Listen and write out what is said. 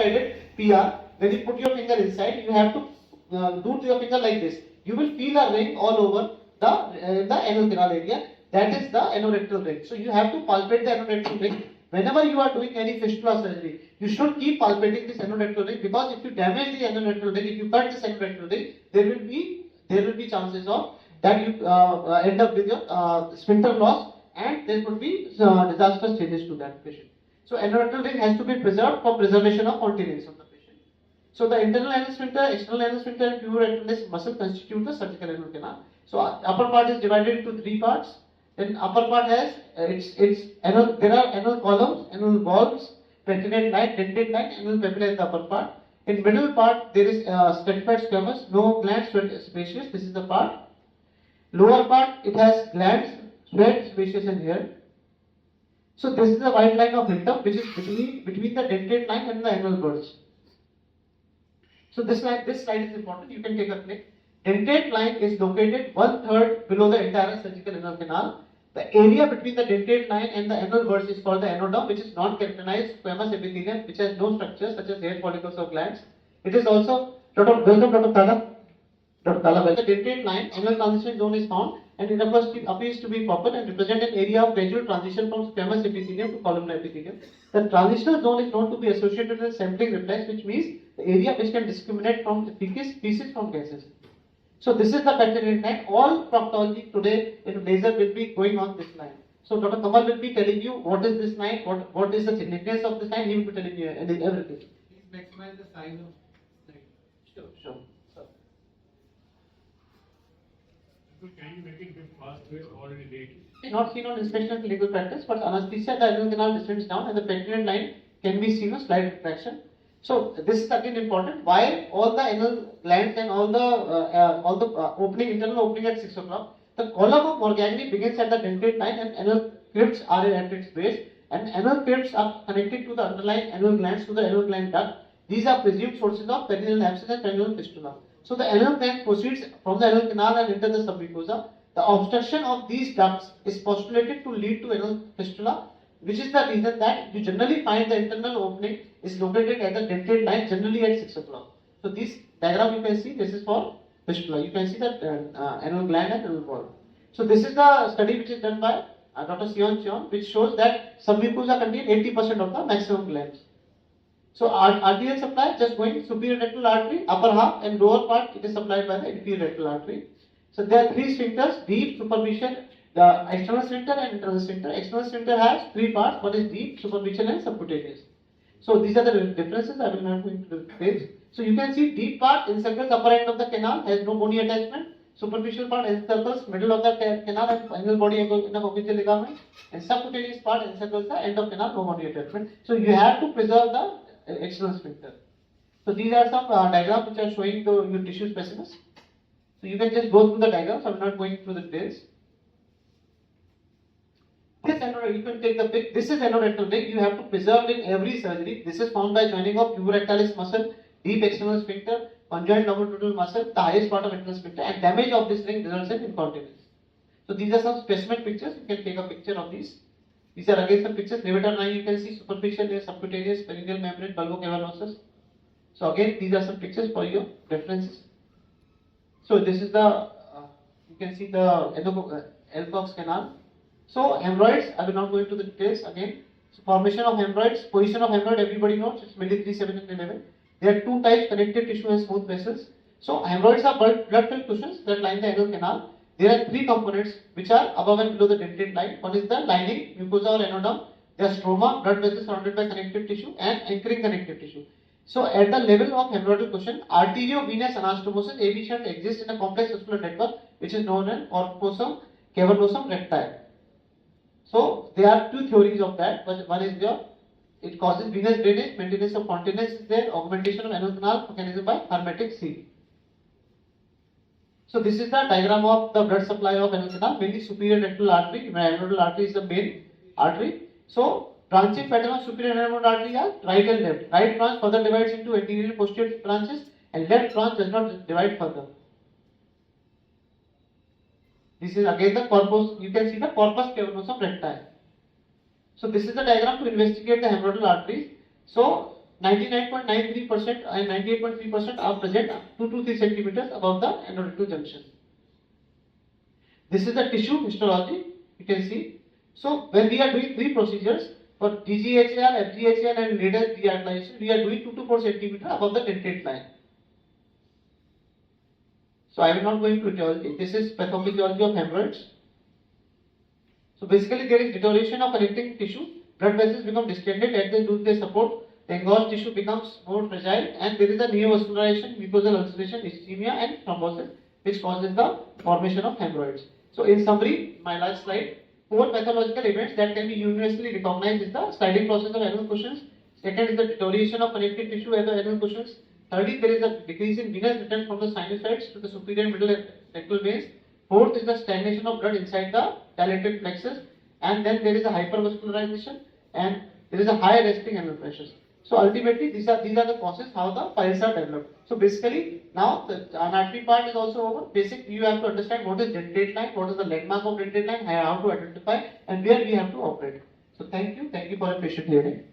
one-sided PR. When you put your finger inside, you have to do to your finger like this. You will feel a ring all over the anal canal area. That is the anorectal ring. So you have to palpate the anorectal ring. Whenever you are doing any fistula surgery, you should keep palpating this anorectal ring, because if you damage the anorectal ring, if you cut this anorectal ring, there will be chances of that you end up with your sphincter loss, and there could be disastrous changes to that patient. So anorectal ring has to be preserved for preservation of continence of the patient. So the internal anal sphincter, external anal sphincter, and puborectalis muscle constitute the surgical anal canal. So upper part is divided into three parts. Then upper part has there are anal columns, anal valves, petrinate line, dentate line, anal papilla in the upper part. In middle part there is stratified squamous, no glands, spacious. This is the part. Lower part it has glands, spread, spacious, and here. So this is the white line of rectum, which is between the dentate line and the anal bulge. So this slide is important. You can take a click. Dentate line is located 1/3 below the entire surgical anal canal. The area between the dentate line and the anal bulge is called the anodome, which is non-keratinized squamous epithelium, which has no structures such as hair follicles or glands. It is also Dr. Tala. The dentate line anal transition zone is found, and it appears to be proper and represent an area of gradual transition from squamous epithelium to columnar epithelium. The transitional zone is known to be associated with sampling reflex, which means the area which can discriminate from feces from gases. So this is the petrinate line. All proctology today in laser will be going on this line. So Dr. Kamal will be telling you what is this line, what is the significance of this line. He will be telling you everything. Please maximize the size of slide. Sure. Can you make it a bit faster or in late? Not seen on inspection of clinical practice, but anesthesia, the anal canal descends down and the petrinate line can be seen on slide retraction. So this is again important. Why all the anal glands and all the internal opening at 6 o'clock, the column of Morgagni begins at the dentate line and anal crypts are at its base, and anal crypts are connected to the underlying anal glands to the anal gland duct. These are presumed sources of perineal abscess and perineal fistula. So the anal gland proceeds from the anal canal and enters the submucosa. The obstruction of these ducts is postulated to lead to anal fistula, which is the reason that you generally find the internal opening is located at the dentate line, generally at 6 o'clock. So this diagram you can see, this is for fistula. You can see that anal gland and anal wall. So this is the study which is done by Dr. Sion, which shows that submucosa contain 80% of the maximum glands. So arterial supply just going superior rectal artery, upper half, and lower part it is supplied by the inferior rectal artery. So there are three sphincters: deep, superficial, the external sphincter and internal sphincter. External sphincter has three parts: one is deep, superficial, and subcutaneous. So these are the differences. I will not go into the details. So you can see deep part encircles upper end of the canal, has no bony attachment. Superficial part encircles middle of the canal and anal body in a coccygeal ligament, and subcutaneous part encircles the end of canal, no bony attachment. So you have to preserve the external sphincter. So these are some diagrams which are showing your tissue specimens. So you can just go through the diagrams. I am not going through the details. This you can take the pic. This is anorectal ring. You have to preserve in every surgery. This is found by joining of puborectalis muscle, deep external sphincter, conjoint longitudinal muscle, the highest part of internal sphincter, and damage of this ring results in incontinence. So these are some specimen pictures. You can take a picture of these. These are again some pictures. Levator 9 you can see superficial, subcutaneous, perineal membrane, bulbocavernosus. So again these are some pictures for your references. So this is the you can see the Elcox canal. So hemorrhoids, I will not go into the details again. So formation of hemorrhoids, position of hemorrhoid, everybody knows it's mainly 3, 7 and 11. There are two types: connective tissue and smooth vessels. So hemorrhoids are blood-filled cushions that line the anal canal. There are three components which are above and below the dentate line. One is the lining, mucosa or anodome. There are stroma, blood vessels surrounded by connective tissue, and anchoring connective tissue. So at the level of hemorrhoidal cushion, arteriovenous anastomosis AB shunt exists in a complex vascular network which is known as corpusum cavernosum recti. So there are two theories of that. One is it causes venous drainage, maintenance of continence is there, augmentation of anal canal mechanism by hermetic seal. So this is the diagram of the blood supply of anal canal, mainly superior rectal artery. Anal artery is the main artery. So branching pattern of superior anal artery are right and left. Right branch further divides into anterior and posterior branches, and left branch does not divide further. This is again the corpus. You can see the corpus cavernosum recti. So this is the diagram to investigate the hemorrhoidal arteries. So 99.93% and 98.3% are present 2 to 3 centimeters above the endorectal junction. This is the tissue histology, you can see. So when we are doing three procedures for DGHL, FGHL and later dearticulation, we are doing 2 to 4 centimeters above the dentate line. So I will not go into etiology. This is pathophysiology of hemorrhoids. So basically there is deterioration of connecting tissue. Blood vessels become distended as they lose their support. The engorged tissue becomes more fragile and there is a neovascularization, mucosal ulceration, ischemia and thrombosis which causes the formation of hemorrhoids. So in summary, my last slide, 4 pathological events that can be universally recognized is the sliding process of anal cushions. Second is the deterioration of connective tissue as the anal cushions. Thirdly, there is a decrease in venous return from the sinusoids to the superior and middle rectal veins. Fourth is the stagnation of blood inside the dilated plexus, and then there is a hypervascularization and there is a high resting anal pressures. So ultimately, these are the causes how the piles are developed. So basically, now the anatomy part is also over. Basic, you have to understand what is dentate line, what is the landmark of dentate line, how to identify, and where we have to operate. So thank you for your patient hearing.